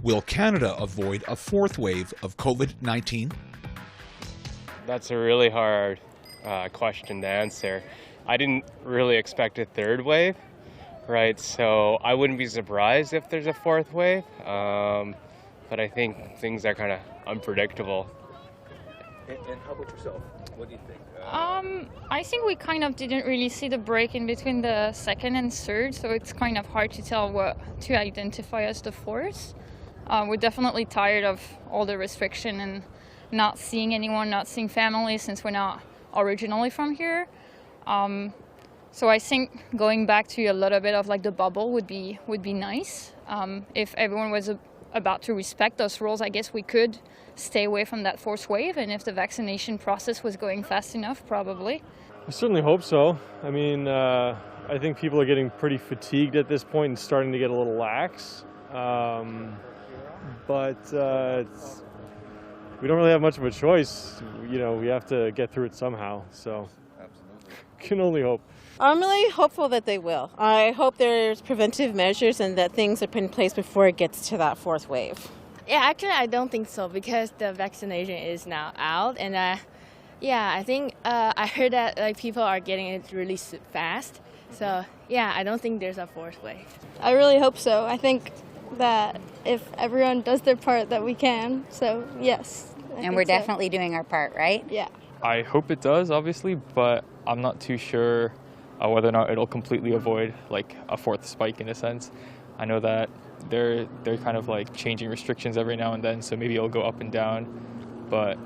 Will Canada avoid a fourth wave of COVID-19? That's a really hard question to answer. I didn't really expect a third wave, right? So I wouldn't be surprised if there's a fourth wave, but I think things are kind of unpredictable. And how about yourself? What do you think? I think we kind of didn't really see the break in between the second and third, so it's kind of hard to tell what to identify as the fourth. We're definitely tired of all the restriction and not seeing anyone, not seeing family, since we're not originally from here. So I think going back to a little bit of like the bubble would be nice. If everyone was about to respect those rules, I guess we could stay away from that fourth wave, and if the vaccination process was going fast enough, probably. I certainly hope so. I mean, I think people are getting pretty fatigued at this point and starting to get a little lax. But we don't really have much of a choice. You know, we have to get through it somehow. So, can only hope. I'm really hopeful that they will. I hope there's preventive measures and that things are put in place before it gets to that fourth wave. Yeah, actually, I don't think so, because the vaccination is now out, and I think I heard that like people are getting it really fast. So yeah, I don't think there's a fourth wave. I really hope so. I think that if everyone does their part, that we can. So yes. And we're definitely doing our part, right? Yeah. I hope it does, obviously, but I'm not too sure whether or not it'll completely avoid like a fourth spike in a sense. I know that they're kind of like changing restrictions every now and then, so maybe it'll go up and down. But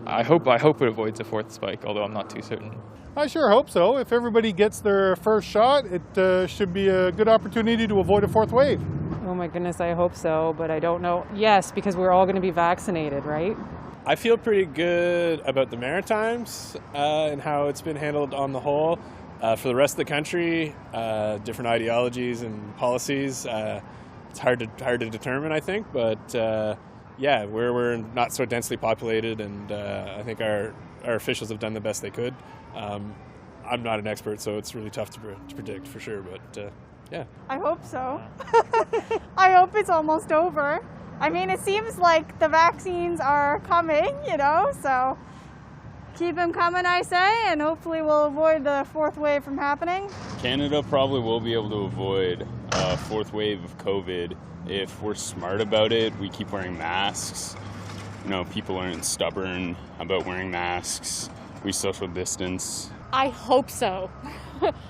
I hope it avoids a fourth spike, although I'm not too certain. I sure hope so. If everybody gets their first shot, it should be a good opportunity to avoid a fourth wave. Oh my goodness, I hope so, but I don't know. Yes, because we're all going to be vaccinated, right? I feel pretty good about the Maritimes and how it's been handled on the whole. For the rest of the country, different ideologies and policies, it's hard to determine, I think. But yeah, we're not so densely populated, and I think our officials have done the best they could. I'm not an expert, so it's really tough to predict for sure. But yeah. I hope so. I hope it's almost over. I mean, it seems like the vaccines are coming, you know, so keep them coming, I say, and hopefully we'll avoid the fourth wave from happening. Canada probably will be able to avoid a fourth wave of COVID if we're smart about it. We keep wearing masks. You know, people aren't stubborn about wearing masks. We social distance. I hope so.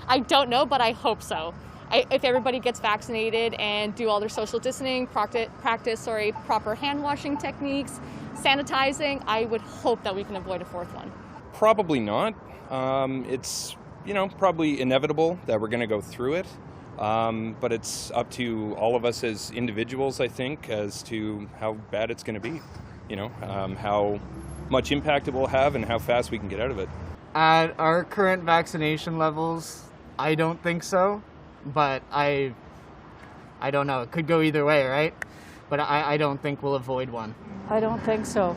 I don't know, but I hope so. If everybody gets vaccinated and do all their social distancing, practice proper hand washing techniques, sanitizing, I would hope that we can avoid a fourth one. Probably not. It's, probably inevitable that we're going to go through it. But it's up to all of us as individuals, I think, as to how bad it's going to be. How much impact it will have and how fast we can get out of it. At our current vaccination levels, I don't think so. But I don't know. It could go either way, right? But I don't think we'll avoid one. I don't think so.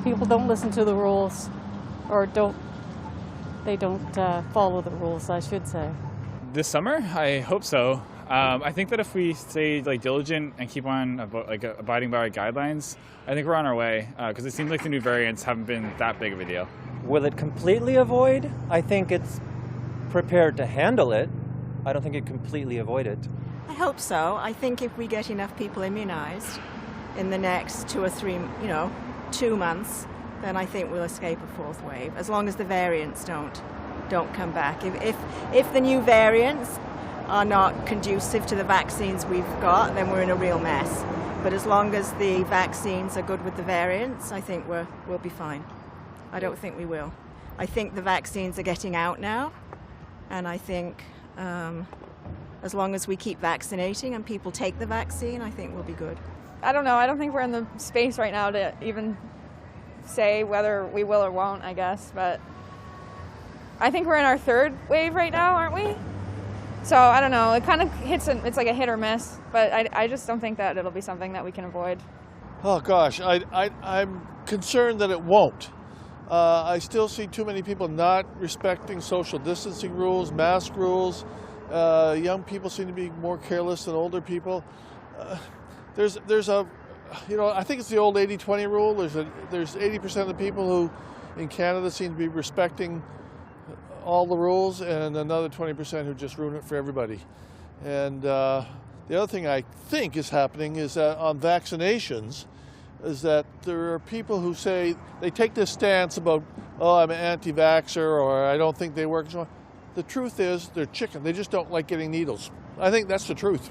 People don't listen to the rules, or don't follow the rules, I should say. This summer, I hope so. I think that if we stay diligent and keep on abiding by our guidelines, I think we're on our way, because it seems like the new variants haven't been that big of a deal. Will it completely avoid? I think it's prepared to handle it. I don't think it completely avoid it. I hope so. I think if we get enough people immunized in the next 2 or 3, 2 months, then I think we'll escape a fourth wave, as long as the variants don't come back. If the new variants are not conducive to the vaccines we've got, then we're in a real mess. But as long as the vaccines are good with the variants, I think we'll be fine. I don't think we will. I think the vaccines are getting out now, and I think as long as we keep vaccinating and people take the vaccine, I think we'll be good. I don't know. I don't think we're in the space right now to even say whether we will or won't, I guess. But I think we're in our third wave right now, aren't we? So I don't know. It kind of it's like a hit or miss. But I just don't think that it'll be something that we can avoid. Oh, gosh. I'm concerned that it won't. I still see too many people not respecting social distancing rules, mask rules. Young people seem to be more careless than older people. there's a, I think it's the old 80-20 rule. There's 80% of the people who in Canada seem to be respecting all the rules, and another 20% who just ruin it for everybody. And the other thing I think is happening is that on vaccinations, is that there are people who say, they take this stance about, oh, I'm an anti-vaxxer, or I don't think they work. The truth is, they're chicken. They just don't like getting needles. I think that's the truth.